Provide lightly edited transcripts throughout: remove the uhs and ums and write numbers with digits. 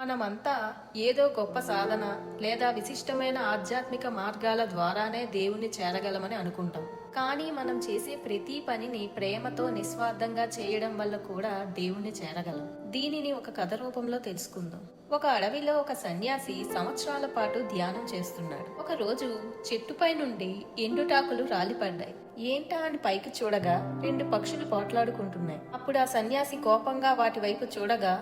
మనమంతా ఏదో గొప్ప సాధన లేదా విశిష్టమైన ఆధ్యాత్మిక మార్గాల ద్వారానే దేవుణ్ణి చేరగలమని అనుకుంటాం. కానీ మనం చేసే ప్రతి పనిని ప్రేమతో నిస్వార్థంగా చేయడం వల్ల కూడా దేవుణ్ణి చేరగలం. దీనిని ఒక కథ రూపంలో తెలుసుకుందాం. ఒక అడవిలో ఒక సన్యాసి సంవత్సరాల పాటు ధ్యానం చేస్తున్నాడు. ఒక రోజు చెట్టుపై నుండి ఎండుటాకులు రాలిపడ్డాయి. ఏంటా అని పైకి చూడగా 2 పక్షులు పోట్లాడుకుంటున్నాయి. అప్పుడు ఆ సన్యాసి కోపంగా వాటి వైపు చూడగా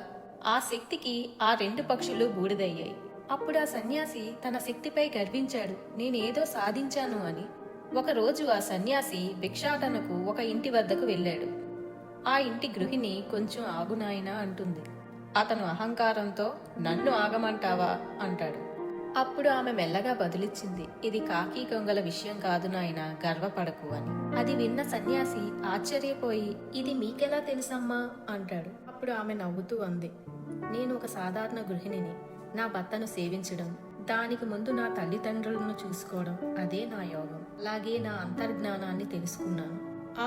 ఆ శక్తికి ఆ 2 పక్షులు బూడిదయ్యాయి. అప్పుడు ఆ సన్యాసి తన శక్తిపై గర్వించాడు, నేనేదో సాధించాను అని. ఒకరోజు ఆ సన్యాసి భిక్షాటనకు ఒక ఇంటి వద్దకు వెళ్ళాడు. ఆ ఇంటి గృహిణి కొంచెం ఆగు నాయనా అంటుంది. అతను అహంకారంతో నన్ను ఆగమంటావా అంటాడు. అప్పుడు ఆమె మెల్లగా బదులిచ్చింది, ఇది కాకి కొంగల విషయం కాదు నాయనా, గర్వపడకు అని. అది విన్న సన్యాసి ఆశ్చర్యపోయి, ఇది మీకెలా తెలుసమ్మా అంటాడు. అప్పుడు ఆమె నవ్వుతూ అంది, నేను ఒక సాధారణ గృహిణిని. నా భర్తను సేవించడం, దానికి ముందు నా తల్లిదండ్రులను చూసుకోవడం, అదే నా యోగం. అలాగే నా అంతర్జ్ఞానాన్ని తెలుసుకున్నాను.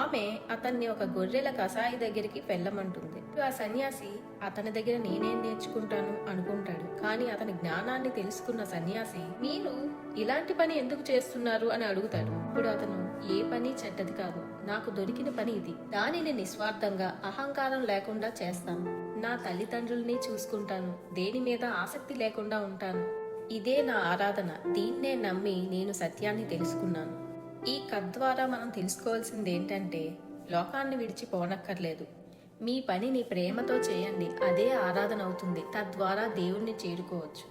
ఆమె అతన్ని ఒక గొర్రెల కసాయి దగ్గరికి వెళ్ళమంటుంది. ఆ సన్యాసి అతని దగ్గర నేనేం నేర్చుకుంటాను అనుకుంటాడు. కానీ అతని జ్ఞానాన్ని తెలుసుకున్న సన్యాసి, మీరు ఇలాంటి పని ఎందుకు చేస్తున్నారు అని అడుగుతాడు. ఇప్పుడు అతను, ఏ పని చెడ్డది కాదు, నాకు దొరికిన పని ఇది. దానిని నిస్వార్థంగా అహంకారం లేకుండా చేస్తాను. నా తల్లిదండ్రుల్ని చూసుకుంటాను. దేని మీద ఆసక్తి లేకుండా ఉంటాను. ఇదే నా ఆరాధన. దీన్నే నమ్మి నేను సత్యాన్ని తెలుసుకున్నాను. ఈ కథ ద్వారా మనం తెలుసుకోవాల్సింది ఏంటంటే, లోకాన్ని విడిచిపోనక్కర్లేదు. మీ పనిని ప్రేమతో చేయండి, అదే ఆరాధన అవుతుంది. తద్వారా దేవుణ్ణి చేరుకోవచ్చు.